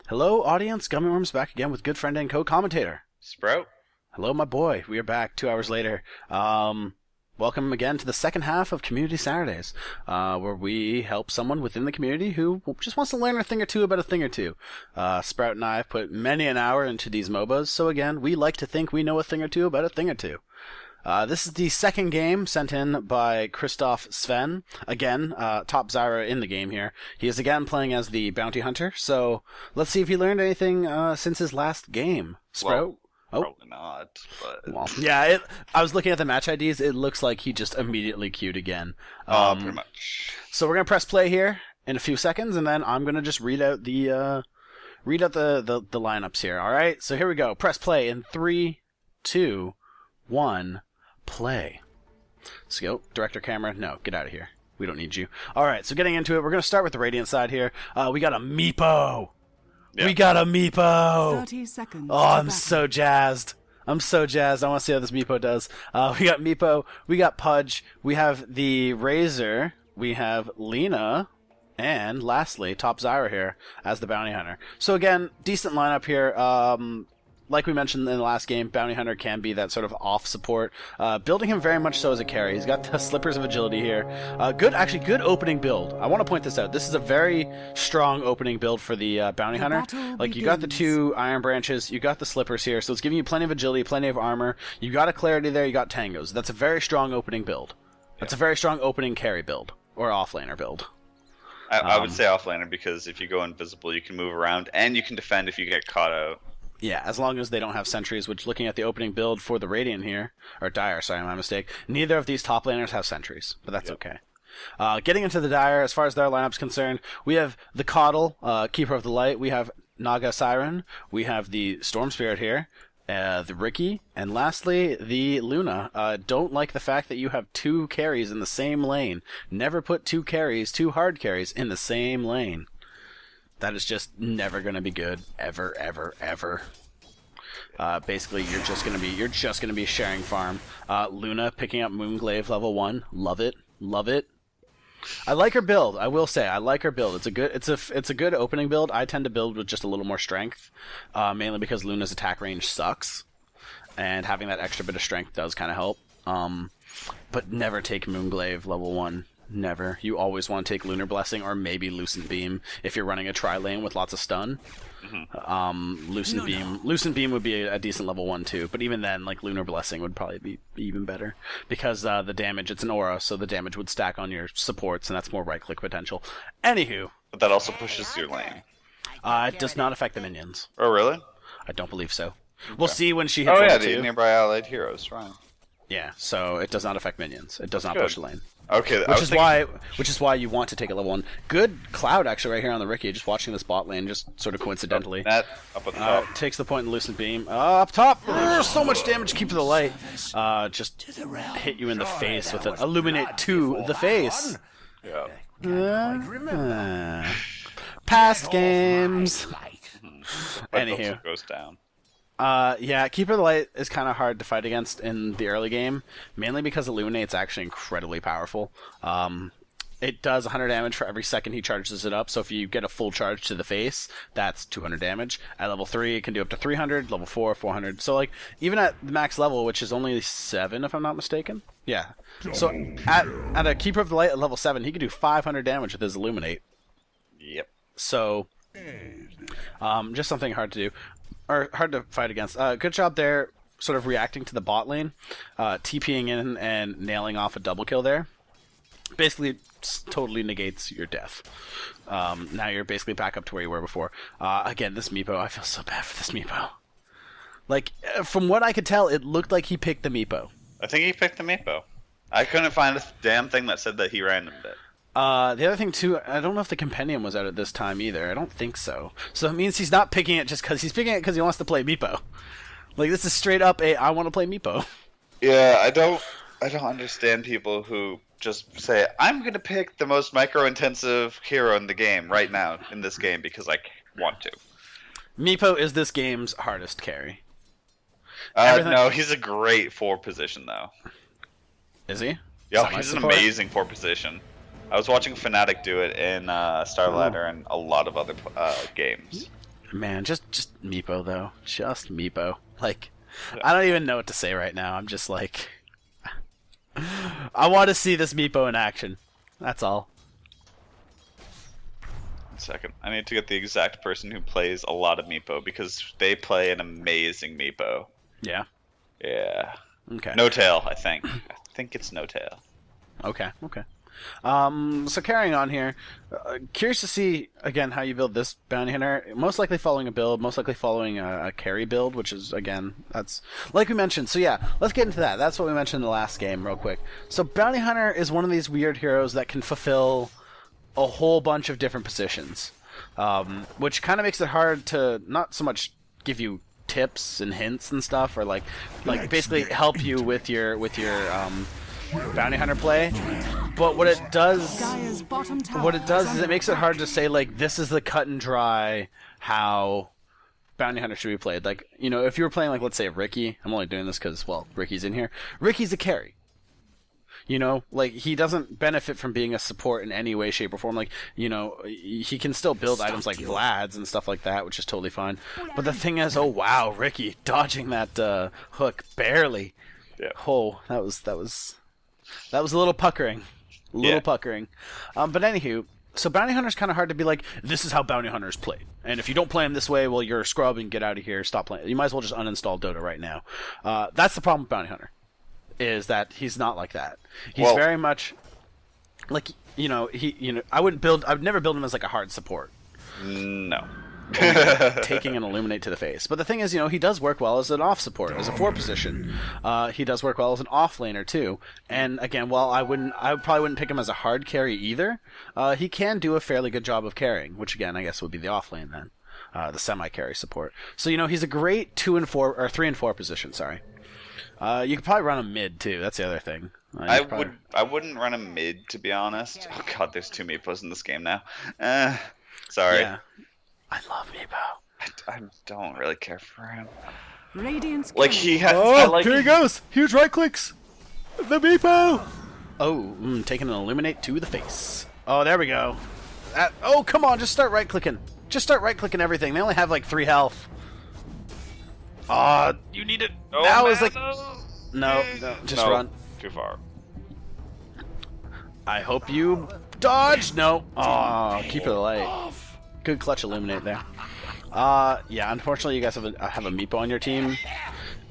Hello, audience. Gummy Worms back again with good friend and co-commentator. Sprout. Hello, my boy. We are back 2 hours later. Welcome again to the second half of Community Saturdays, where we help someone within the community who just wants to learn a thing or two about a thing or two. Sproutt and I have put many an hour into these MOBAs, so again, we like to think we know a thing or two about a thing or two. This is the second game sent in by Christoph Sven. Again, Topzyra in the game here. He is again playing as the bounty hunter, so let's see if he learned anything since his last game. Sprout? Well, probably not, but... Well, yeah, I was looking at the match IDs. It looks like he just immediately queued again. Pretty much. So we're going to press play here in a few seconds, and then I'm going to just read out the lineups here, all right? So here we go. Press play in 3, 2, 1... play. Let's go. Director camera. No, get out of here. We don't need you. Alright, so getting into it, we're going to start with the Radiant side here. We got a Meepo! Yeah. We got a Meepo! 30 seconds. Oh, I'm so jazzed. I'm so jazzed. I want to see how this Meepo does. We got Meepo. We got Pudge. We have the Razor. We have Lena. And lastly, Topzyra here as the Bounty Hunter. So again, decent lineup here. Like we mentioned in the last game, Bounty Hunter can be that sort of off support. Building him very much so as a carry. He's got the Slippers of Agility here. Good opening build. I want to point this out. This is a very strong opening build for the Bounty Hunter. Like, you got the 2 Iron Branches, you got the Slippers here, so it's giving you plenty of agility, plenty of armor. You got a Clarity there, you got Tangos. That's a very strong opening build. That's a very strong opening carry build, or offlaner build. I would say offlaner, because if you go invisible, you can move around, and you can defend if you get caught out. Yeah, as long as they don't have sentries, which looking at the opening build for the Radiant here, or Dire, sorry, my mistake, neither of these top laners have sentries, but that's okay. Getting into the Dire, as far as their lineup's concerned, we have the Coddle, Keeper of the Light, we have Naga Siren, we have the Storm Spirit here, the Riki, and lastly, the Luna. Don't like the fact that you have 2 carries in the same lane. Never put 2 hard carries, in the same lane. That is just never going to be good, ever, ever, ever. Basically, you're just gonna be sharing farm. Luna picking up Moonglaive level 1, love it, love it. I like her build. I will say I like her build. It's a good opening build. I tend to build with just a little more strength, mainly because Luna's attack range sucks, and having that extra bit of strength does kind of help. But never take Moonglaive level 1. Never. You always want to take Lunar Blessing or maybe Lucent Beam if you're running a tri-lane with lots of stun. Lucent Beam would be a decent level 1 too, but even then, like, Lunar Blessing would probably be even better because the damage, it's an aura, so the damage would stack on your supports, and that's more right-click potential. Anywho. But that also pushes your lane. It does not affect the minions. Oh, really? I don't believe so. Okay. We'll see when she hits level 2. The nearby allied heroes, right. Yeah, so it does not affect minions. It does not push the lane. Okay, which is why you want to take a level 1. Good Cloud actually right here on the Riki, just watching this bot lane, just sort of coincidentally. Up at the top. Takes the point in Lucent Beam. Up top! So much damage, Keep the Light. Just hit you in the face with an Illuminate to the face. Yeah. Past games. Anywho. Goes down. Yeah, Keeper of the Light is kind of hard to fight against in the early game, mainly because Illuminate's actually incredibly powerful. It does 100 damage for every second he charges it up, so if you get a full charge to the face, that's 200 damage. At level 3, it can do up to 300, level 4, 400. So, like, even at the max level, which is only 7, if I'm not mistaken. Yeah. So, at a Keeper of the Light at level 7, he can do 500 damage with his Illuminate. Yep. So, just something hard to do. Or hard to fight against. Good job there, sort of reacting to the bot lane, TPing in and nailing off a double kill there. Basically, totally negates your death. Now you're basically back up to where you were before. Again, this Meepo, I feel so bad for this Meepo. Like, from what I could tell, it looked like he picked the Meepo. I think he picked the Meepo. I couldn't find a damn thing that said that he randomed it. The other thing, too, I don't know if the compendium was out at this time, either. I don't think so. So it means he's not picking it just because he's picking it because he wants to play Meepo. Like, this is straight up I want to play Meepo. Yeah, I don't understand people who just say, I'm going to pick the most micro-intensive hero in the game right now, in this game, because I want to. Meepo is this game's hardest carry. No, he's a great 4 position, though. Is he? Yeah, he's an amazing 4 position. I was watching Fnatic do it in Starladder and a lot of other games. Man, just Meepo though. Just Meepo. Like, I don't even know what to say right now. I'm just like, I want to see this Meepo in action. That's all. 1 second. I need to get the exact person who plays a lot of Meepo because they play an amazing Meepo. Yeah. Yeah. Okay. No tail, I think. I think it's no tail. Okay. So carrying on here, curious to see again how you build this bounty hunter. Most likely following a build, most likely following a carry build, which is again that's like we mentioned. So yeah, let's get into that. That's what we mentioned in the last game, real quick. So bounty hunter is one of these weird heroes that can fulfill a whole bunch of different positions, which kind of makes it hard to not so much give you tips and hints and stuff, or like basically help you with your bounty hunter play. But what it does is it makes it hard to say like this is the cut and dry how bounty hunter should be played. Like, you know, if you were playing like, let's say Ricky, I'm only doing this because, well, Ricky's in here. Ricky's a carry. You know, like, he doesn't benefit from being a support in any way, shape, or form. Like, you know, he can still build items like Vlad's and stuff like that, which is totally fine. But the thing is, oh wow, Ricky dodging that hook barely. Yeah. Oh, that was a little puckering. Puckering. But anywho, so bounty hunter's kind of hard to be like, this is how bounty hunters play. And if you don't play him this way, well, you're a scrub and get out of here. Stop playing. You might as well just uninstall Dota right now. That's the problem with bounty hunter, is that he's not like that. He's very much like, you know, I would never build him as like a hard support. No. Taking an illuminate to the face. But the thing is, you know, he does work well as an off support, as a 4 position. He does work well as an off laner too. And again, while I probably wouldn't pick him as a hard carry either, he can do a fairly good job of carrying, which again I guess would be the off lane then. The semi carry support. So, you know, he's a great 2 and 4 or 3 and 4 position, sorry. You could probably run him mid too. That's the other thing. I wouldn't run him mid, to be honest. Oh god, there's 2 Meepos in this game now. Sorry. Yeah. I love Meepo. I don't really care for him. Radiant's Like, he has. Here he goes. Huge right clicks. The Meepo. Oh, taking an illuminate to the face. Oh, there we go. Oh, come on, just start right clicking. Just start right clicking everything. They only have like 3 health. You need it. Oh, now man, is like no, just run. Too far. I hope you dodge. No. Keep it light. Good clutch illuminate there. Yeah, unfortunately you guys have a Meepo on your team,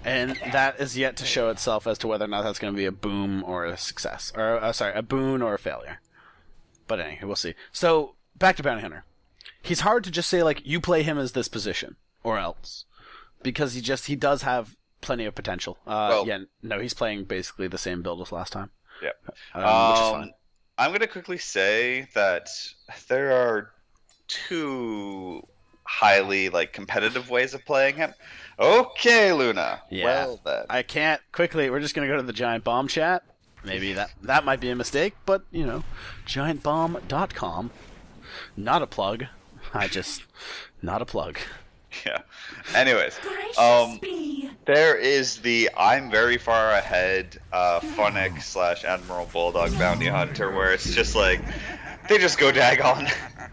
and that is yet to show itself as to whether or not that's going to be a boom or a success, or a boon or a failure. But anyway, we'll see. So back to bounty hunter. He's hard to just say like you play him as this position or else, because he does have plenty of potential. He's playing basically the same build as last time. Yeah. Which is fine. I'm going to quickly say that there are 2 highly like competitive ways of playing him. Okay, Luna. Yeah. Well then. I can't quickly. We're just gonna go to the giant bomb chat. Maybe that might be a mistake, but you know, giantbomb.com. Not a plug. Not a plug. Yeah. Anyways, there is the I'm very far ahead Funnick / Admiral Bulldog Bounty Hunter, where it's just like they just go Dagon.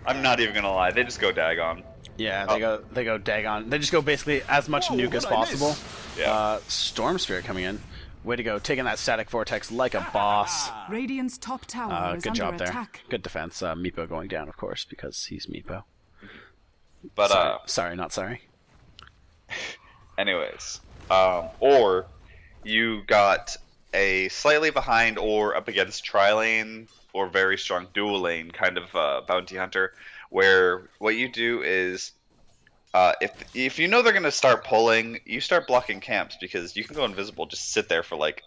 I'm not even gonna lie, they just go Dagon. Yeah, they go Dagon. They just go basically as much nuke as possible. Yeah. Storm Spirit coming in. Way to go, taking that static vortex like a boss. Radiant's top tower is good job under there. attack. Good defense. Meepo going down, of course, because he's Meepo. But sorry, not sorry. Anyways, or you got a slightly behind or up against tri-lane or very strong dual lane kind of bounty hunter, where what you do is if you know they're gonna start pulling, you start blocking camps, because you can go invisible, just sit there for like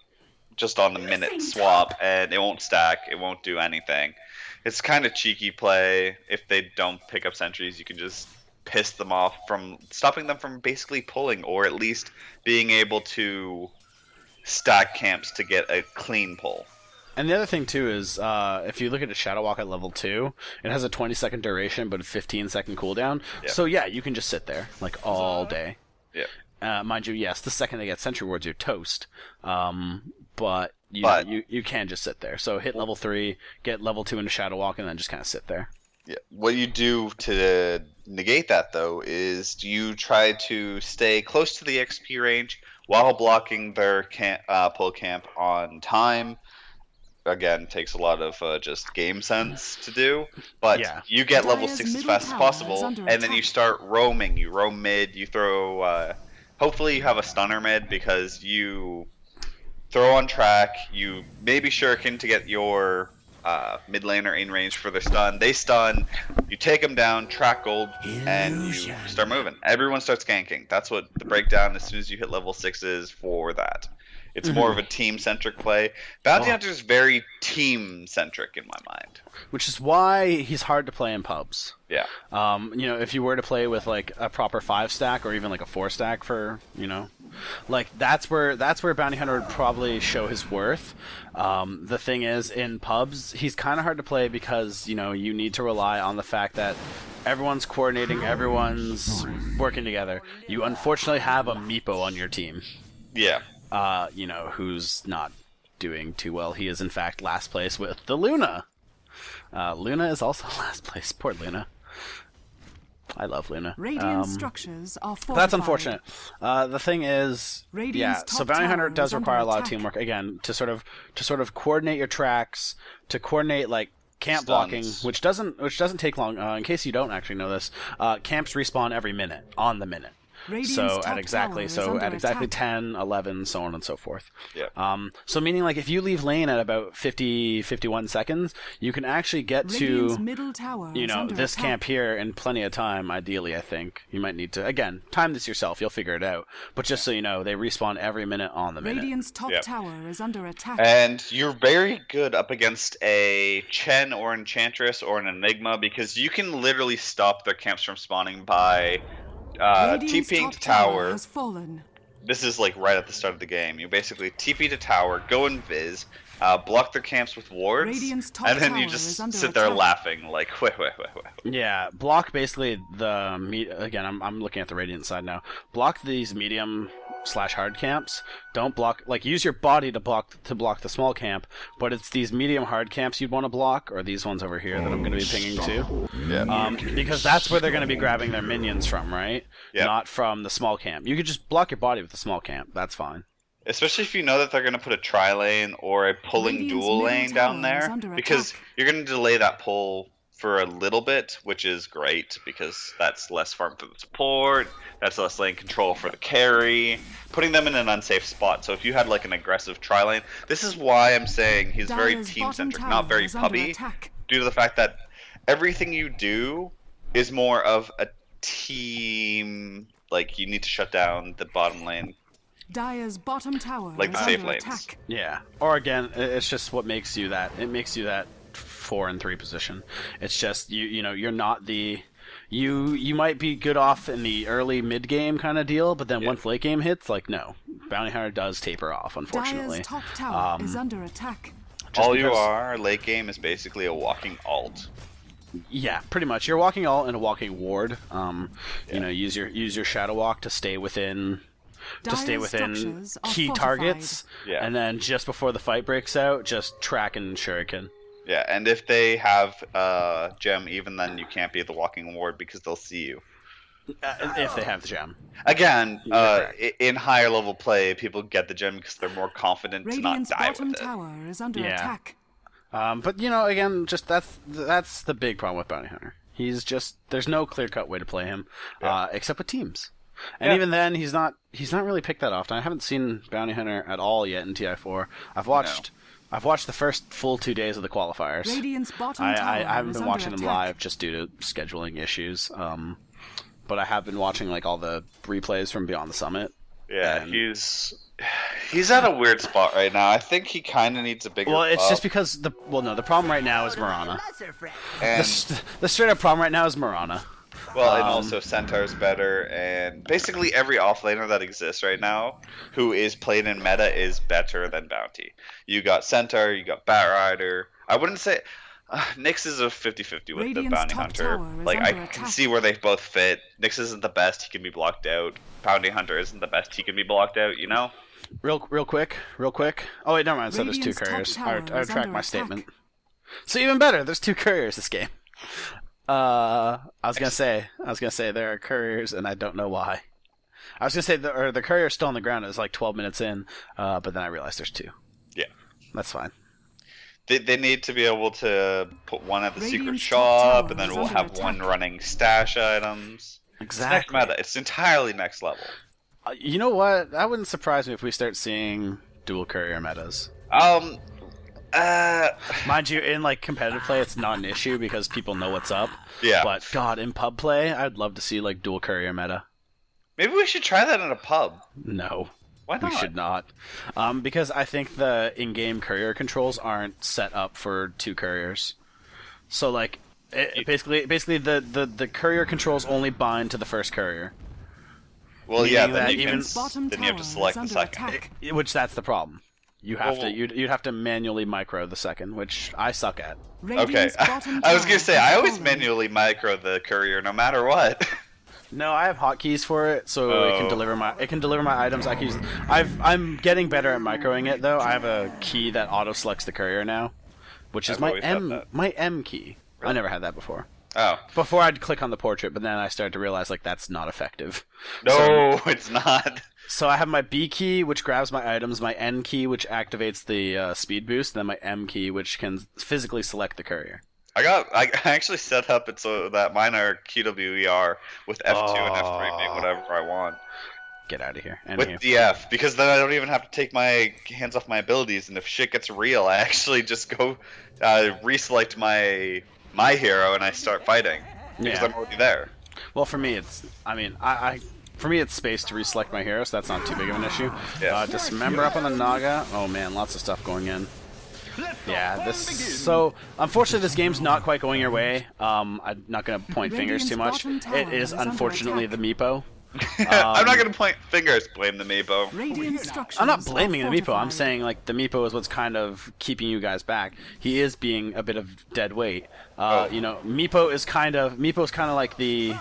just on the minute swap, and it won't stack, it won't do anything. It's kind of cheeky play. If they don't pick up sentries, you can just piss them off from stopping them from basically pulling, or at least being able to stack camps to get a clean pull. And the other thing too is, if you look at a Shadow Walk at level 2, it has a 20-second duration but a 15-second cooldown. Yeah. So yeah, you can just sit there like all day. Yeah. Mind you, yes, the second they get sentry wards, you're toast. But you can just sit there. So hit level 3, get level 2 into Shadow Walk, and then just kind of sit there. Yeah. What you do to negate that, though, is you try to stay close to the XP range while blocking their pull camp on time. Again, takes a lot of just game sense to do, but Yeah. you get level Dire's 6 as middle fast as tower possible, is under and then you attack. start roaming. You roam mid, you throw. Hopefully, you have a stunner mid because you throw on track. You maybe shuriken to get your mid laner in range for their stun. They stun. You take them down, track gold, and you start moving. Everyone starts ganking. That's what the breakdown as soon as you hit level 6 is for that. It's more of a team-centric play. Bounty Hunter is very team-centric in my mind. Which is why he's hard to play in pubs. Yeah. If you were to play with like a proper 5-stack or even like a 4-stack for, like that's where Bounty Hunter would probably show his worth. The thing is, in pubs, he's kind of hard to play because, you need to rely on the fact that everyone's coordinating, everyone's working together. You unfortunately have a Meepo on your team. Yeah. Who's not doing too well. He is, in fact, last place with the Luna. Luna is also last place. Poor Luna. I love Luna. Radiant structures are fortified. That's unfortunate. The thing is, Radiant's so top Bounty Hunter tower does is under require a lot of attack. teamwork. Again, to sort of coordinate your tracks, to coordinate like camp blocking, Stuns. which doesn't take long. In case you don't actually know this, camps respawn every minute on the minute. Radiant's So top at exactly tower is under 10, 11, so on and so forth. Yeah. So meaning like if you leave lane at about 51 seconds, you can actually get Radiant's to middle tower is under this attack. camp here in plenty of time. Ideally, I think you might need to again time this yourself. You'll figure it out. But just so you know, they respawn every minute on the minute. Radiant's top Yep. tower is under attack. And you're very good up against a Chen or Enchantress or an Enigma because you can literally stop their camps from spawning by Radiant's TPing top to tower. has fallen. This is like right at the start of the game. You basically TP to tower, go and viz, block their camps with wards, Radiant's top and then you tower is just under sit there attack. laughing like, wait. Yeah, block basically again. I'm looking at the Radiant side now. Block these medium/hard camps. Don't block use your body to block the small camp, but it's these medium hard camps you'd want to block, or these ones over here that I'm going to be pinging to. Yeah. Because that's where they're going to be grabbing their minions from, right? Yeah. Not from the small camp. You could just block your body with the small camp. That's fine. Especially if you know that they're going to put a tri-lane or a pulling Radiant's dual middle lane down tower is there, under because attack. you're going to delay that pull for a little bit, which is great because that's less farm for the support, that's less lane control for the carry, putting them in an unsafe spot. So if you had like an aggressive tri-lane, this is why I'm saying he's very Dire's team-centric, bottom not tower very is under pubby, attack. due to the fact that everything you do is more of a team, like you need to shut down the bottom lane. Dire's bottom tower Like is the safe under lanes. attack. Yeah. Or again, it's just what makes you that. It makes you that 4 and 3 position. It's just you're not the. You might be good off in the early mid game kind of deal, but then once late game hits, no, Bounty Hunter does taper off. Unfortunately, Dire's top tower is under attack. All you because- are late game is basically a walking alt. Yeah, pretty much. You're walking alt and a walking ward. Use your shadow walk to stay within. Dire's structures are key fortified. targets, Yeah. and then just before the fight breaks out, just track and shuriken. Yeah, and if they have gem, even then you can't be the walking ward because they'll see you. If they have the gem. Again, You're in higher level play, people get the gem because they're more confident Radiant's to not die bottom with it. tower is under Yeah. attack. But again, just that's the big problem with Bounty Hunter. He's just there's no clear cut way to play him, except with teams. And even then, he's not really picked that often. I haven't seen Bounty Hunter at all yet in TI4. I've watched the first full 2 days of the qualifiers. Radiant's bottom I tower haven't is been under watching them attack. live just due to scheduling issues. But I have been watching all the replays from Beyond the Summit. Yeah, And- he's at a weird spot right now. I think he kind of needs a bigger. Well, it's buff, just because the problem right now is Marana. and The straight up problem right now is Marana. and also Centaur's better, and basically every offlaner that exists right now who is played in meta is better than Bounty. You got Centaur, you got Batrider. I wouldn't say Nyx is a 50-50 with the Radiant's Bounty top Hunter. tower is Like I under can attack. see where they both fit. Nyx isn't the best; he can be blocked out. Bounty Hunter isn't the best; he can be blocked out. You know. Real quick. Oh wait, never mind. So there's two Radiant's top couriers. tower I is retract under my attack. statement. So even better, there's two couriers this game. I was gonna say there are couriers, and I don't know why. I was gonna say the courier's still on the ground. It was like 12 minutes in, but then I realized there's 2. Yeah, that's fine. They need to be able to put one at the secret shop, and then we'll have one running stash items. Exactly. It's next meta. It's entirely next level. You know what? That wouldn't surprise me if we start seeing dual courier metas. Mind you, in like competitive play, it's not an issue because people know what's up. Yeah. But God, in pub play, I'd love to see like dual courier meta. Maybe we should try that in a pub. No. Why not? We should not. Because I think the in-game courier controls aren't set up for 2 couriers. So like, basically the courier controls only bind to the first courier. Well, Meaning yeah, that then you even have to select the second. Which that's the problem. You have you'd have to manually micro the second, which I suck at. Okay, I was gonna say I always manually micro the courier no matter what. No, I have hotkeys for it, so it can deliver my items. I'm getting better at microing it though. I have a key that auto selects the courier now, which is my M key. Really? I never had that before. Oh. Before I'd click on the portrait, but then I started to realize like that's not effective. No, it's not. So I have my B key, which grabs my items, my N key, which activates the speed boost, and then my M key, which can physically select the courier. I actually set up it so that mine are QWER with F2 and F3, make whatever I want. Get out of here. With DF, because then I don't even have to take my hands off my abilities, and if shit gets real, I actually just go reselect my hero and I start fighting because I'm already there. Well, for me, it's space to reselect my hero, so that's not too big of an issue. Yeah. Dismember up on the Naga. Oh man, lots of stuff going in. Yeah, so unfortunately this game's not quite going your way. I'm not going to point fingers too much. It is unfortunately the Meepo. I'm not going to point fingers, blame the Meepo. I'm not blaming the Meepo. I'm saying like the Meepo is what's kind of keeping you guys back. He is being a bit of dead weight. You know, Meepo is kind of like the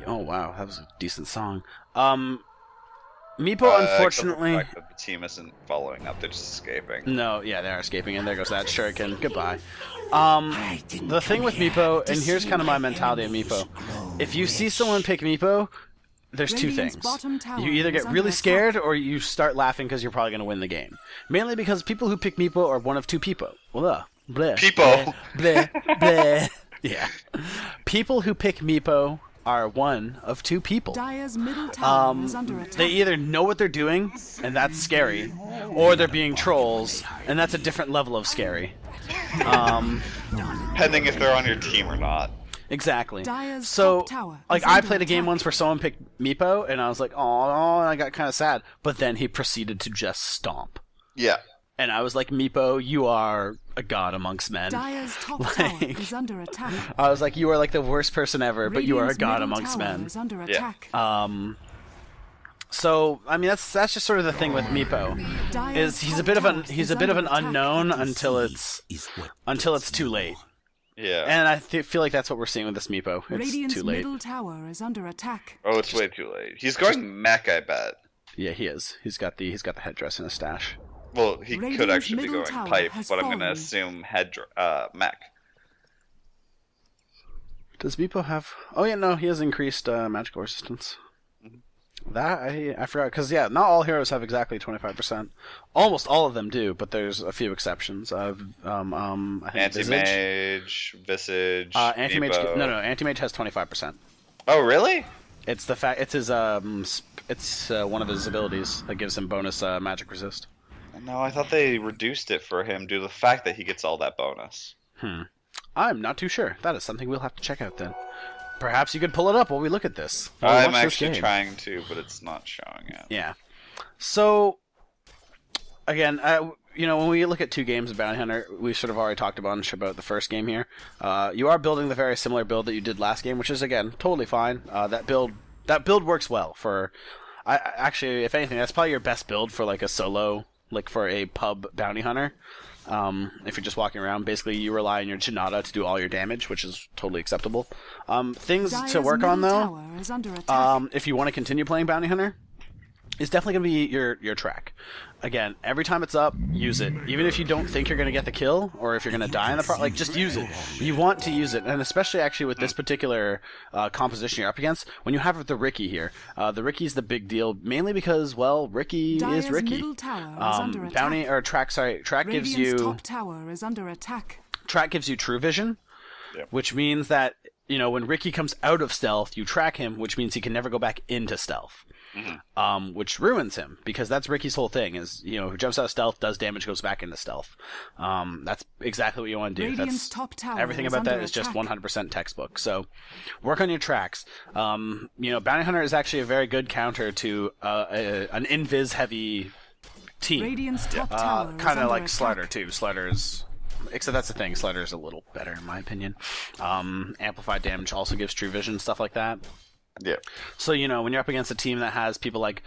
oh wow, that was a decent song. Meepo, unfortunately, the fact that the team isn't following up; they're just escaping. No, yeah, they're escaping, and there goes that shuriken. Goodbye. The thing with Meepo, and here's kind of my mentality of Meepo: if you see someone pick Meepo, there's 2 things. You either get really scared, or you start laughing because you're probably going to win the game. Mainly because people who pick Meepo are one of 2 people. Bleh. People. Bleh. Bleh. Yeah. People who pick Meepo are one of 2 people. Dire's middle tower is under attack. They either know what they're doing, and that's scary, or they're being trolls, and that's a different level of scary. Depending if they're on your team or not. Exactly. Dire's So, top tower like, is I under played a game attack. once where someone picked Meepo, and I was like, oh, and I got kind of sad. But then he proceeded to just stomp. Yeah. And I was like, Meepo, you are a god amongst men. Dire's top tower is under attack. I was like, you are like the worst person ever, but you are a Radiant's god middle amongst tower men. is under Yeah. attack. So I mean that's just sort of the thing with Meepo, is he's a bit of an unknown until it's too late. Yeah. And I feel like that's what we're seeing with this Meepo. It's Radiant's too late. middle tower is under attack. Oh, it's way too late. He's going mech, I bet. Yeah, he is. He's got the headdress in his stash. Well, he could Radiant's actually be middle going tower pipe, has but I'm gonna fallen. assume mech. Does Meepo have? Oh yeah, no, he has increased magical resistance. That I forgot, because yeah, not all heroes have exactly 25%. Almost all of them do, but there's a few exceptions. I think Anti-mage, Visage, Anti-mage. Meepo. No, Anti-mage has 25%. Oh, really? It's the fact. It's his it's one of his abilities that gives him bonus magic resist. No, I thought they reduced it for him due to the fact that he gets all that bonus. I'm not too sure. That is something we'll have to check out then. Perhaps you could pull it up while we look at this. I'm actually trying to, but it's not showing it. Yeah. So, again, you know, when we look at 2 games of Bounty Hunter, we sort of already talked about the first game here. You are building the very similar build that you did last game, which is, again, totally fine. That build works well for... actually, if anything, that's probably your best build for, like, a solo, like, for a pub Bounty Hunter. If you're just walking around, basically you rely on your Janata to do all your damage, which is totally acceptable. Things to work on, though, if you want to continue playing Bounty Hunter, is definitely going to be your track. Again, every time it's up, use it. Even if you don't think you're going to get the kill, or if you're going to die in the like, just use it. You want to use it, and especially actually with this particular composition you're up against, when you have the Ricky here, the Ricky's the big deal, mainly because, well, Ricky Dire's is Ricky. middle tower is under attack. Bounty or track, sorry, track gives Radiant's you top tower is under attack. track gives you true vision, Yep. which means that when Ricky comes out of stealth, you track him, which means he can never go back into stealth. Which ruins him, because that's Ricky's whole thing is, who jumps out of stealth, does damage, goes back into stealth. That's exactly what you want to do. Radiant's top tower Everything is about that under is just attack. 100% textbook. So work on your tracks. Bounty Hunter is actually a very good counter to an invis heavy team. Radiant's top tower is Kind of under like attack. Slider too. Slider's, except that's the thing, Slider's a little better in my opinion. Amplified damage also gives true vision, stuff like that. Yeah. So, when you're up against a team that has people like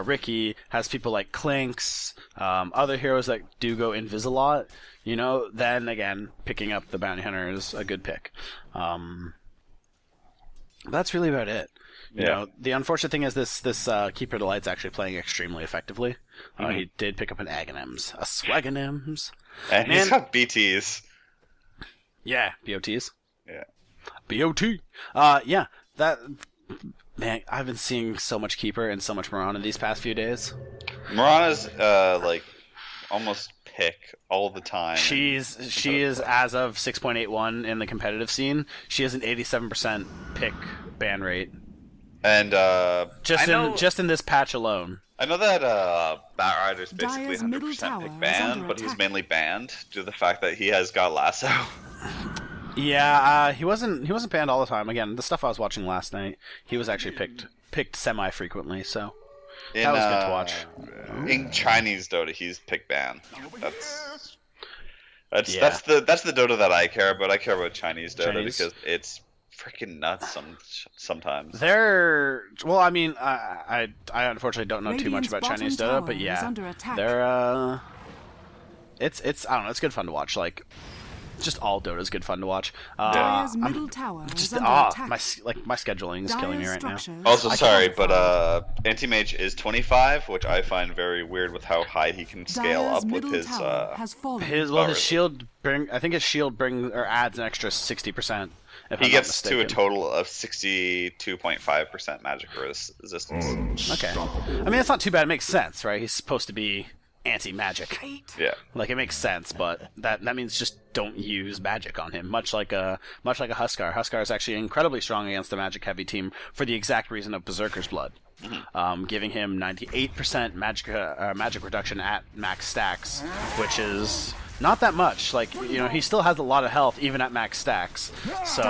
Ricky, has people like Clinks, other heroes that do go invis a lot, then again, picking up the Bounty Hunter is a good pick. That's really about it. The unfortunate thing is this Keeper of the Light's actually playing extremely effectively. He did pick up an Aghanim's, a Swaganim's. And he's got BTs. Yeah, BOTs. Yeah. BOT. Man, I've been seeing so much Keeper and so much Mirana these past few days. Mirana's almost pick all the time. She is as of 6.81 in the competitive scene. She has an 87% pick ban rate. And just in this patch alone. I know that Batrider's basically Dire's middle 100% tower pick is banned, under but he's attack. mainly banned due to the fact that he has got Lasso. Yeah, he wasn't banned all the time. Again, the stuff I was watching last night, he was actually picked semi frequently, so that was good to watch. In Chinese Dota, he's pick ban. That's Yeah. that's the Dota that I care about. I care about Chinese Dota Chinese? because it's freaking nuts sometimes. I unfortunately don't know too much Radiant's about bottom Chinese tower Dota, but is yeah, under attack. they're it's I don't know, it's good fun to watch. Like, just all Dota is good fun to watch. Dire's I'm middle tower just is under attack. my scheduling is killing me Dire's right now. structures Also, are sorry, fortified. but Anti-Mage is 25, which I find very weird with how high he can scale Dire's up with middle his. tower has fallen. His Power. shield his shield adds an extra 60%. If He I'm gets not to a mistaken. total of 62.5% magic resistance. Okay, I mean, it's not too bad. It makes sense, right? He's supposed to be anti-magic. Yeah. Like, it makes sense, but that means just don't use magic on him. Much like a Huskar. Huskar is actually incredibly strong against the magic heavy team for the exact reason of Berserker's Blood, giving him 98% magic reduction at max stacks, which is not that much. Like, he still has a lot of health even at max stacks. So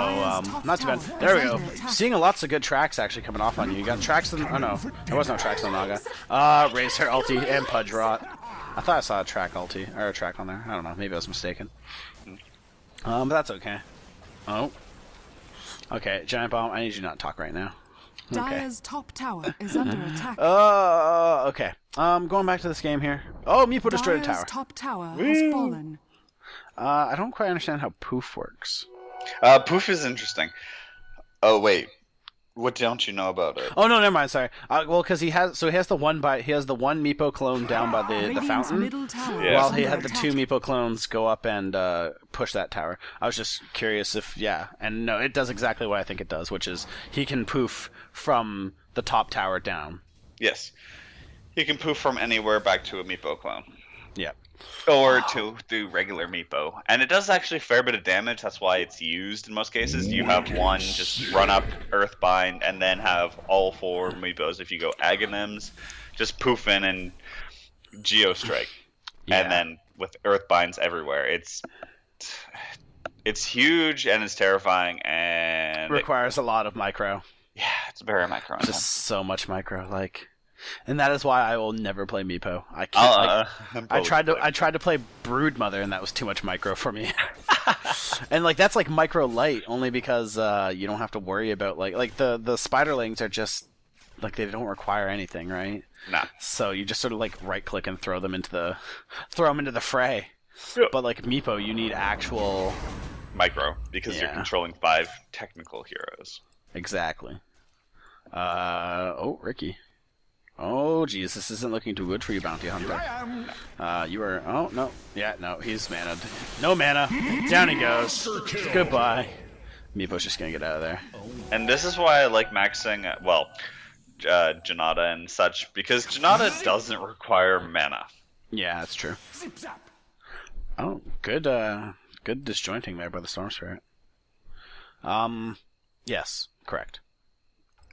not too bad. There we go. Seeing lots of good tracks actually coming off on you. You got tracks on. Oh no, there was no tracks on Naga. Razor ulti and Pudge Rot. I thought I saw a track ulti or a track on there. I don't know. Maybe I was mistaken. But that's okay. Oh. Okay, Giant Bomb. I need you not to talk right now. Okay. Dire's top tower is under attack. Okay. Going back to this game here. Oh, Meepo destroyed a Dire's tower. top tower has fallen. I don't quite understand how poof works. Poof is interesting. Oh wait, what don't you know about it? Oh no, never mind. Sorry. Well, because he has the one Meepo clone down by the Radiant's fountain. middle tower Yeah. is While he under had the attack. two Meepo clones go up and push that tower. I was just curious if and no, it does exactly what I think it does, which is he can poof from the top tower down. Yes, he can poof from anywhere back to a Meepo clone. Yeah. Or to the regular Meepo. And it does actually a fair bit of damage, that's why it's used in most cases. You have one just run up, Earthbind, and then have all four Meepos. If you go Aghanims, just poof in and Geostrike. Yeah. And then with Earthbinds everywhere. It's huge and it's terrifying and Requires a lot of micro. it's very micro. Just so much micro, like, and that is why I will never play Meepo. I can't. I tried to play Broodmother, and that was too much micro for me. And like that's like micro light, only because you don't have to worry about like the spiderlings are just like they don't require anything, right? Nah. So you just sort of like right click and throw them into the fray. Yeah. But like Meepo, you need actual Micro, because you're Yeah. controlling 5 technical heroes. exactly. Ricky. Oh, geez, this isn't looking too good for you, Bounty Hunter. You are... Oh, no. Yeah, no, he's mana'd. No mana. Down he goes. Goodbye. Meepo's just gonna get out of there. And this is why I like maxing, Janata and such, because Janata doesn't require mana. Yeah, that's true. Oh, good disjointing there by the Storm Spirit. Yes, correct.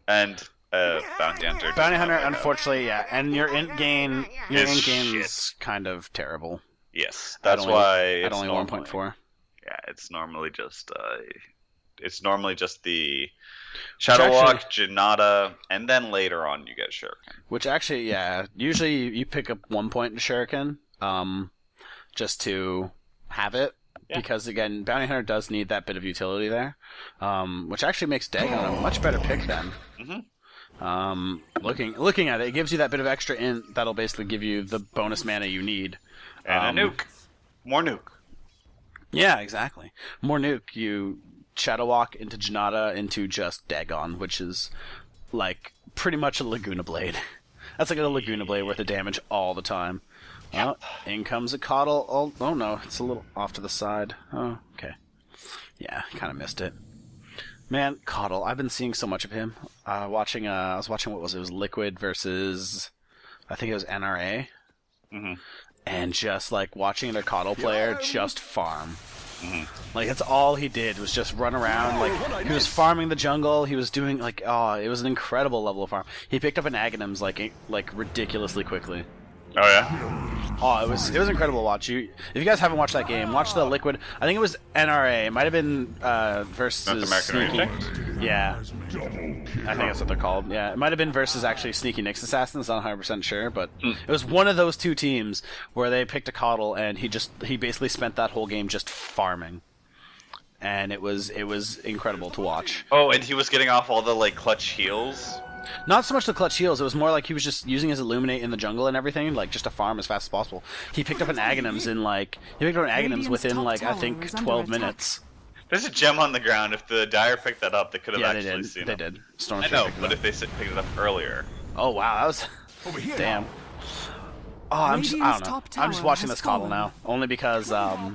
And Bounty Hunter. Bounty Hunter, unfortunately, yeah, and your int gain is kind of terrible. Yes, that's why at it's only normally, 1.4. Yeah, it's normally just the Shadow Walk, Janata, and then later on you get Shuriken. Which actually, yeah, usually you pick up 1 point in Shuriken, just to have it. Yeah. Because again, Bounty Hunter does need that bit of utility there, which actually makes Dagon a much better pick then. Looking at it, it gives you that bit of extra int that'll basically give you the bonus mana you need. And a nuke. More nuke. Yeah, exactly. More nuke. You Shadow Walk into Janata into just Dagon, which is like pretty much a Laguna Blade. That's like a Laguna Blade worth of damage all the time. Yep. Oh, in comes a Coddle. Oh no, it's a little off to the side. Oh, okay. Yeah, kind of missed it. Man, Coddle. I've been seeing so much of him. I was watching what was it? It was Liquid versus, I think it was NRA. And just like watching their Coddle player just farm. Like that's all he did was just run around. Like he was farming the jungle. He was doing like it was an incredible level of farm. He picked up an Aghanims like ridiculously quickly. Oh yeah. Oh, it was incredible to watch. If you guys haven't watched that game, watch the Liquid. I think it was NRA. It might have been versus North American Sneaky. Yeah, I think that's what they're called. Yeah, it might have been versus actually Sneaky Nyx Assassins. Not 100% sure, but it was one of those two teams where they picked a Coddle and he basically spent that whole game just farming, and it was incredible to watch. Oh, and he was getting off all the like clutch heals. Not so much the clutch heals, it was more like he was just using his Illuminate in the jungle and everything, like just to farm as fast as possible. He picked up an Aghanims within like I think 12 minutes. There's a gem on the ground. If the Dire picked that up, they could have actually seen it. They did. I know, but if they picked it up earlier. Oh wow, that was damn. Oh, I don't know. I'm just watching this Coddle now, only because I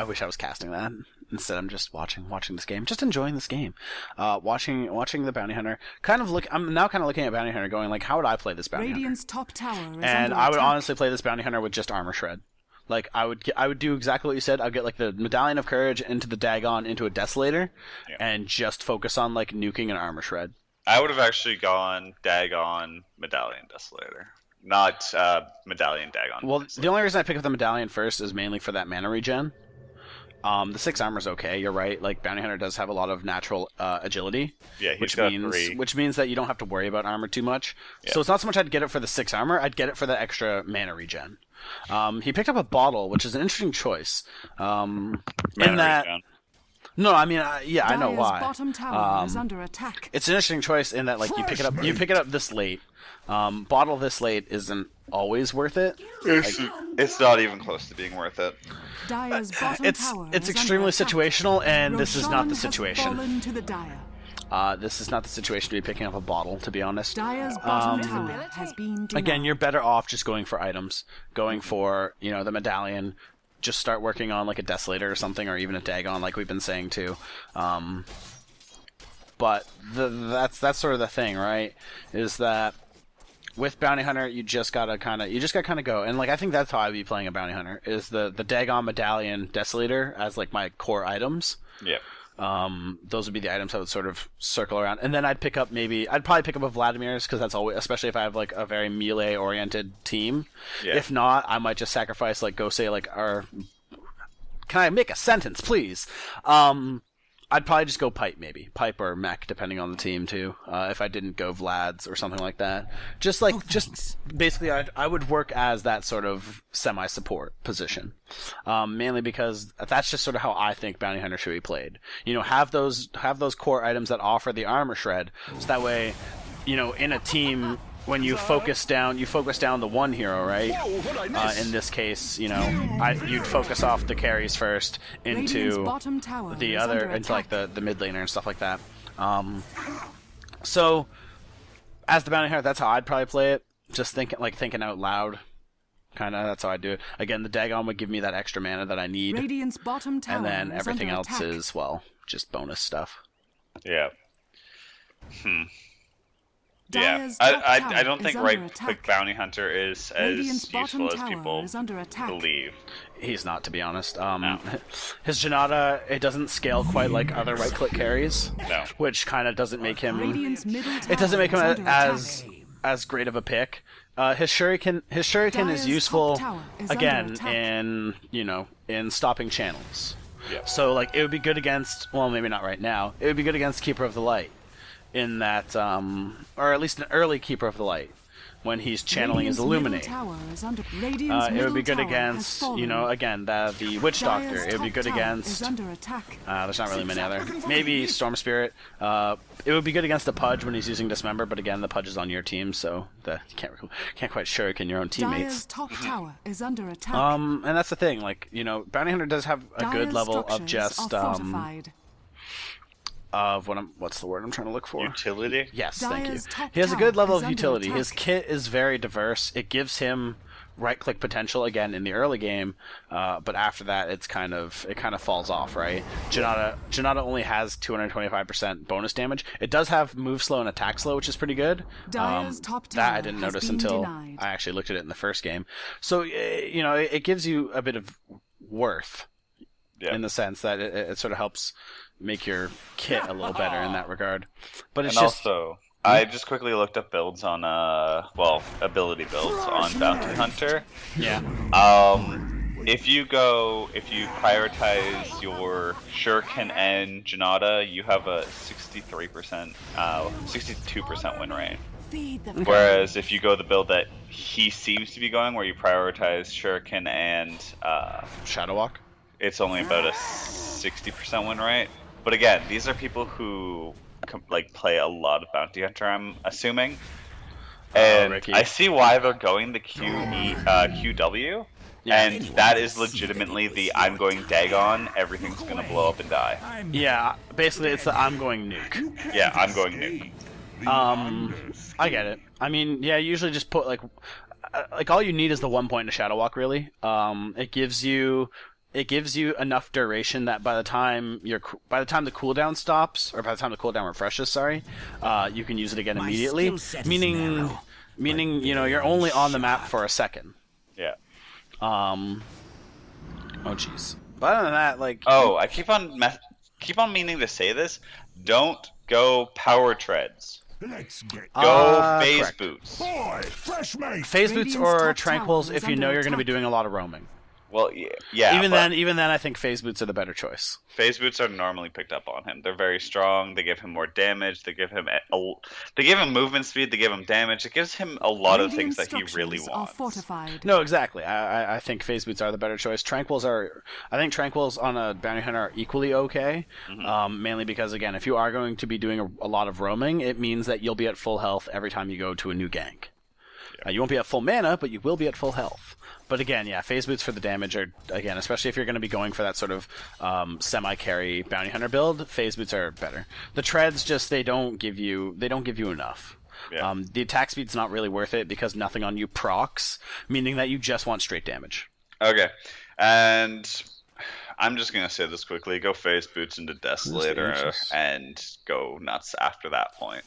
wish I was casting that. Instead, I'm just watching this game, just enjoying this game, watching the Bounty Hunter. I'm now kind of looking at Bounty Hunter, going like, how would I play this Bounty Radiant's Hunter? top tower is And under I would attack. honestly play this Bounty Hunter with just Armor Shred. Like I would do exactly what you said. I'd get like the Medallion of Courage into the Dagon into a Desolator, and just focus on like nuking and Armor Shred. I would have actually gone Dagon, Medallion, Desolator. Not Medallion, Dagon. Well, Desolator. the only reason I pick up the Medallion first is mainly for that mana regen. The 6 armor's okay, you're right. Like Bounty Hunter does have a lot of natural agility. Yeah, he's got 3. Which means that you don't have to worry about armor too much. Yeah. So it's not so much I'd get it for the 6 armor, I'd get it for the extra mana regen. He picked up a bottle, which is an interesting choice. Mana regen. No, I mean, I know Dire's why. bottom tower is under attack. It's an interesting choice in that like you pick it up this late. Bottle this late isn't always worth it. It's not even close to being worth it. Dire's bottom It's tower is extremely under attack. situational, and this is not the Roshan has situation. fallen to the Dire. This is not the situation to be picking up a bottle, to be honest. Dire's bottom tower has been denied. Again, you're better off just going for items, going for the medallion. Just start working on like a Desolator or something, or even a Dagon, like we've been saying too. But that's sort of the thing, right? Is that with Bounty Hunter, you just gotta kind of go, and like I think that's how I'd be playing a Bounty Hunter is the Dagon, Medallion, Desolator as like my core items. Yep. Those would be the items I would sort of circle around, and then I'd probably pick up a Vladimir's because that's always, especially if I have like a very melee oriented team. Yeah. If not, I might just sacrifice like go say like can I make a sentence, please? I'd probably just go Pipe or Mech, depending on the team too. If I didn't go Vlad's or something like that, just basically, I would work as that sort of semi-support position, mainly because that's just sort of how I think Bounty Hunter should be played. Have those core items that offer the armor shred, so that way, in a team. When you focus down the one hero, right? In this case, you'd focus off the carries first into the other, into like the mid laner and stuff like that. So as the bounty hunter, that's how I'd probably play it. Just thinking out loud. Kind of, that's how I do it. Again, the Dagon would give me that extra mana that I need. Radiant's bottom tower and then is everything under else attack. is, well, just bonus stuff. Yeah. Dyer's Yeah, top I tower don't is think under right-click attack. bounty hunter is Radiant's as bottom useful as tower people is under attack. believe. He's not, to be honest. No. His Janata, it doesn't scale quite like other right-click carries. No. Which kind of doesn't make him... Radiant's middle tower It doesn't make him is under as great of a pick. His Shuriken Dyer's is useful, top tower is again, under attack. in stopping channels. Yeah. So, like, it would be good against... Well, maybe not right now. It would be good against Keeper of the Light. In that, or at least an early Keeper of the Light, when he's channeling his Illuminate. It would be good against, again, the Witch Doctor. It would be good against... there's not really many other. Maybe Storm Spirit. It would be good against the Pudge when he's using Dismember, but again, the Pudge is on your team, so you can't quite shuriken your own teammates. Top tower is under attack. And that's the thing, like, Bounty Hunter does have a good Dyer's level of structures just, are fortified. of what's the word I'm trying to look for? Utility? Yes, thank you. Dyer's top He has a good tower level is of under utility. attack. His kit is very diverse. It gives him right-click potential again in the early game, but after that, it kind of falls off, right? Janata only has 225% bonus damage. It does have move slow and attack slow, which is pretty good. Dyer's top that I tower didn't has notice been until denied. I actually looked at it in the first game. So it gives you a bit of worth. Yeah. In the sense that it sort of helps make your kit a little better in that regard. But it's And just... also, I just quickly looked up builds on, ability builds on Bounty Hunter. Yeah. If you prioritize your Shuriken and Janata, you have a 62% win rate. Whereas if you go the build that he seems to be going, where you prioritize Shuriken and Shadow Walk? it's only about a 60% win rate. But again, these are people who play a lot of Bounty Hunter, I'm assuming. And Ricky. I see why they're going the QW. Yeah. And that is legitimately the I'm going Dagon, everything's gonna blow up and die. Yeah, basically it's the I'm going nuke. Yeah, I'm going nuke. I get it. I mean, yeah, you usually just put like all you need is the 1 point to Shadow Walk, really. It gives you enough duration that by the time the cooldown stops, or by the time the cooldown refreshes, you can use it again immediately. Meaning, you're only on the map for a second. Yeah. Oh jeez. But other than that, like. Oh, I keep on meaning to say this. Don't go power treads. Go phase correct. boots. Phase boots Radiant's or top tranquils tower is if you know under you're going to be attack. doing a lot of roaming. Well, yeah. Even but then, I think phase boots are the better choice. phase boots are normally picked up on him. They're very strong. They give him more damage. They give him movement speed. They give him damage. It gives him a lot of things that he really Structures are wants. fortified. No, exactly. I think phase boots are the better choice. I think tranquils on a bounty hunter are equally okay. Mainly because, again, if you are going to be doing a lot of roaming, it means that you'll be at full health every time you go to a new gank. You won't be at full mana, but you will be at full health. But again, yeah, phase boots for the damage are, again, especially if you're going to be going for that sort of semi-carry bounty hunter build, phase boots are better. The treads just they don't give you enough. Yeah. The attack speed's not really worth it because nothing on you procs, meaning that you just want straight damage. Okay, and I'm just gonna say this quickly: go phase boots into Desolator and go nuts after that point.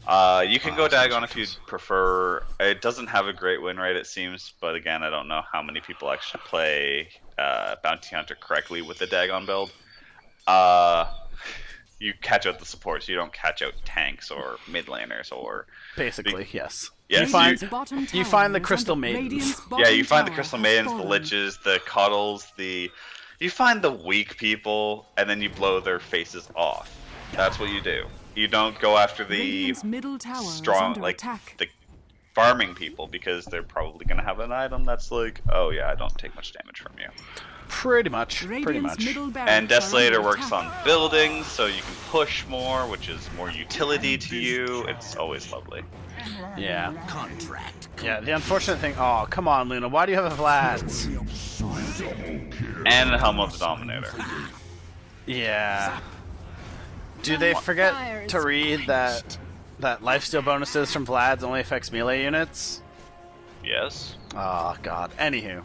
You can go Dagon if you prefer. It doesn't have a great win rate, it seems, but again, I don't know how many people actually play Bounty Hunter correctly with the Dagon build. You catch out the supports, you don't catch out tanks or mid laners or... Basically, yes. Yes, You find the Crystal Maidens. Yeah, you find the Crystal Maidens, the Liches, the Coddles, you find the weak people, and then you blow their faces off. That's what you do. You don't go after the strong, the farming people, because they're probably going to have an item that's like, oh yeah, I don't take much damage from you. Pretty much. And Desolator works on buildings, so you can push more, which is more utility to you. It's always lovely. Yeah. Yeah, the unfortunate thing... Oh, come on, Luna. Why do you have a Vlad's? And the Helm of the Dominator. Yeah. Do they forget to read that that lifesteal bonuses from Vlad's only affects melee units? Yes. Oh, God. Anywho.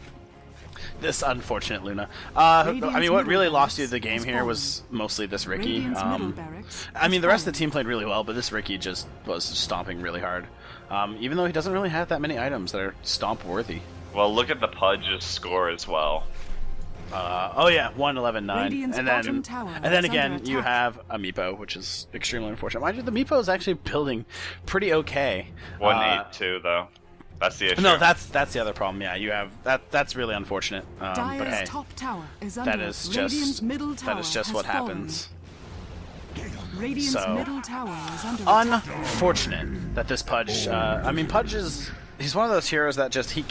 This unfortunate Luna. I mean, what really lost you the game here was mostly this Ricky. I mean, the rest of the team played really well, but this Ricky just was stomping really hard. Even though he doesn't really have that many items that are stomp-worthy. Well, look at the Pudge's score as well. Oh yeah, 111.9, and then again you attack. have a Meepo, which is extremely unfortunate. Mind you, the Meepo is actually building pretty okay. 182 though. That's the issue. No, that's the other problem. Yeah, you have that. That's really unfortunate. But hey, top tower is under. that is Radiant's middle just tower what has fallen. happens. Radiant's So, middle tower is under attack. Unfortunate that this Pudge. I mean, Pudge is. He's one of those heroes that just he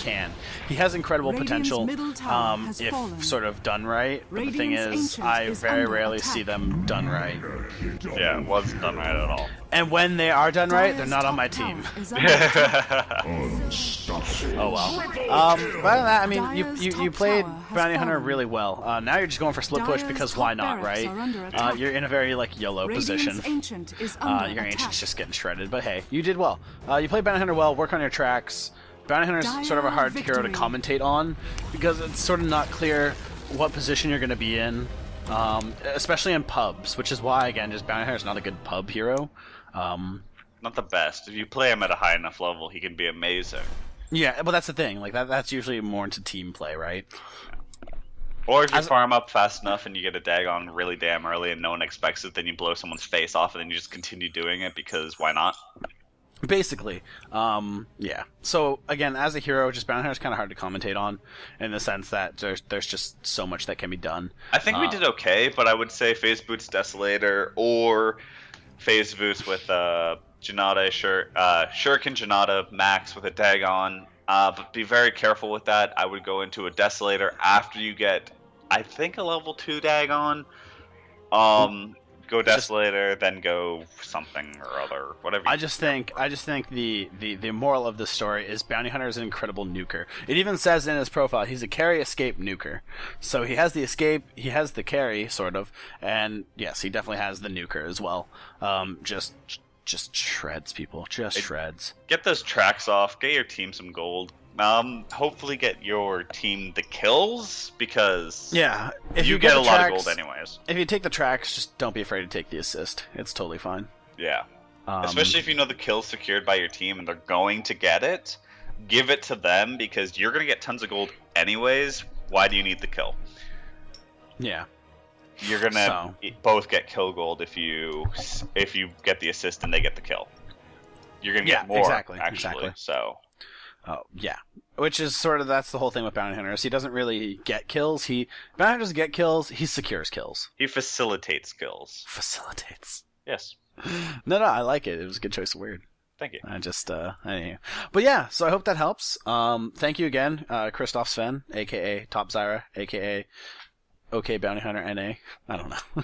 has incredible Radiant's potential middle tower has if fallen. sort of done right. But the thing Radiant's is, ancient I is very under rarely attack. see them done right. Yeah, it wasn't done right at all. And when they are done right, they're Dire's not on top my tower team. is under attack. Oh well. Other than that, I mean, Dire's you top played tower has Bounty Hunter fallen. really well. Now you're just going for split push Dire's because top why not, barracks right? are under attack. You're in a very like YOLO Radiant's position. ancient is under Your attack. ancient's just getting shredded, but hey, you did well. You played Bounty Hunter well. Work on your tracks. Bounty Hunter's sort of a hard hero to victory. commentate on because it's sort of not clear what position you're going to be in, especially in pubs, which is why again, just Bounty Hunter's not a good pub hero. Not the best. If you play him at a high enough level, he can be amazing. Yeah, well, that's the thing. Like that's usually more into team play, right? Or if you farm up fast enough and you get a Dagon really damn early and no one expects it, then you blow someone's face off and then you just continue doing it because why not? Basically, yeah. So again, as a hero, just Bounty Hunter is kind of hard to commentate on, in the sense that there's just so much that can be done. I think we did okay, but I would say Phase Boots Desolator or Phase Boots with Janata, Shuriken Janata Max with a Dagon. But be very careful with that. I would go into a Desolator after you get, I think, a level 2 Dagon. Go Desolator, then go something or other, whatever. I just think the moral of this story is Bounty Hunter is an incredible nuker. It even says in his profile he's a carry escape nuker. So he has the escape, he has the carry sort of, and yes, he definitely has the nuker as well. Just shreds people, just shreds. Get those tracks off. Get your team some gold. Hopefully get your team the kills because Yeah, if you get get a the lot tracks, of gold anyways. If you take the tracks, just don't be afraid to take the assist. It's totally fine. Yeah. Especially if you know the kill's secured by your team and they're going to get it, give it to them because you're going to get tons of gold anyways. Why do you need the kill? Yeah. You're going to both get kill gold if you get the assist and they get the kill. You're going to get more, actually. So... Oh, yeah. Which is sort of, that's the whole thing with Bounty Hunter. He doesn't really get kills. Bounty Hunter doesn't get kills, he secures kills. He facilitates kills. Facilitates. Yes. No, I like it. It was a good choice of word. Thank you. I just, anyway. But yeah, so I hope that helps. Thank you again, Christoph Sven, a.k.a. Topzyra, a.k.a. OK Bounty Hunter NA. I don't know.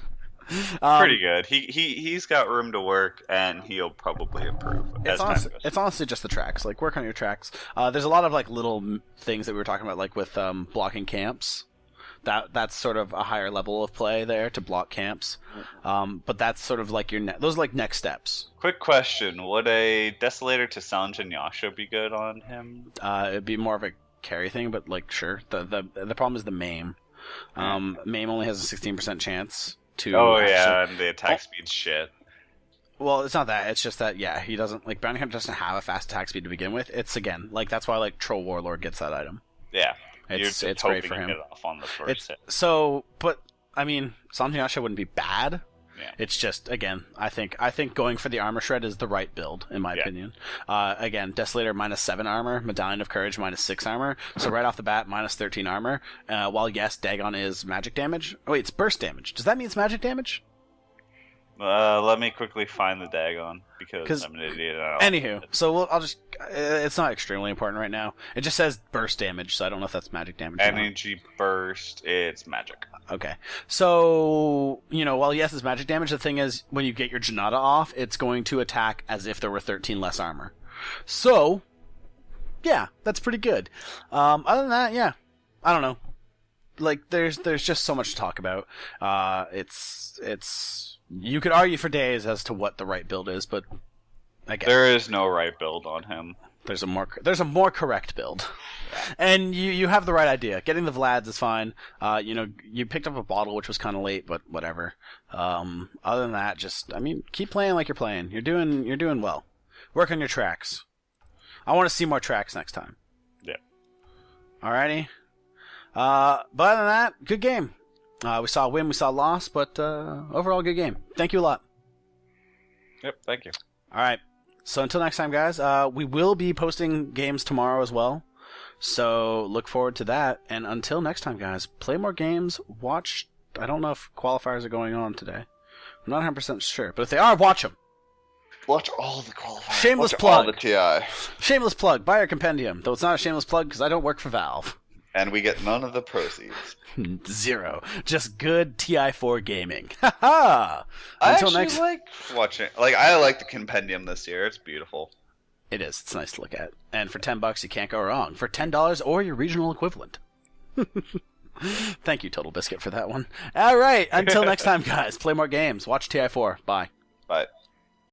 Pretty good. He's got room to work, and he'll probably improve. It's honestly just the tracks. Like, work on your tracks. There's a lot of like little things that we were talking about, like with blocking camps. That's sort of a higher level of play there to block camps. But that's sort of like those are like next steps. Quick question: would a Desolator to Sanjin Yasha be good on him? It'd be more of a carry thing, but like sure. The problem is the maim. Maim only has a 16% chance. And the attack speed's shit. Well, it's not that. It's just that, yeah, he doesn't, like, Bounty Hunter doesn't have a fast attack speed to begin with. It's, again, like, that's why, like, Troll Warlord gets that item. Yeah. It's great for him. Get off on the first hit. So, but, I mean, Sanjin Yasha wouldn't be bad. Yeah. It's just, again, I think going for the armor shred is the right build, in my opinion. Again, Desolator -7 armor, Medallion of Courage -6 armor, so right off the bat, -13 armor. While, yes, Dagon is magic damage. Oh, wait, it's burst damage. Does that mean it's magic damage? Let me quickly find the Dagon, because I'm an idiot. Anywho, so I'll just... it's not extremely important right now. It just says burst damage, so I don't know if that's magic damage or not. Energy burst, it's magic. Okay. So, while yes, it's magic damage, the thing is, when you get your Janata off, it's going to attack as if there were 13 less armor. So, yeah, that's pretty good. Other than that, yeah, I don't know. Like, there's just so much to talk about. It's you could argue for days as to what the right build is, but Again, There is no right build on him. there's a more correct build, and you have the right idea. Getting the Vlads is fine. You picked up a bottle, which was kind of late, but whatever. Other than that, keep playing like you're playing. You're doing well. Work on your tracks. I want to see more tracks next time. Yeah. Alrighty. But other than that, good game. We saw a win, we saw a loss, but overall good game. Thank you a lot. Yep, thank you. Alright. So until next time, guys, we will be posting games tomorrow as well. So look forward to that. And until next time, guys, play more games, watch... I don't know if qualifiers are going on today. I'm not 100% sure. But if they are, watch them. Watch all the qualifiers. Shameless Watch plug. all the TI. Shameless plug. Buy our compendium. Though it's not a shameless plug because I don't work for Valve. And we get none of the proceeds. 0. Just good TI4 gaming. Ha ha! I Until actually next... like watching. I like the compendium this year. It's beautiful. It is. It's nice to look at. And for $10, you can't go wrong. For $10 or your regional equivalent. Thank you, Total Biscuit, for that one. All right. Until next time, guys. Play more games. Watch TI4. Bye. Bye.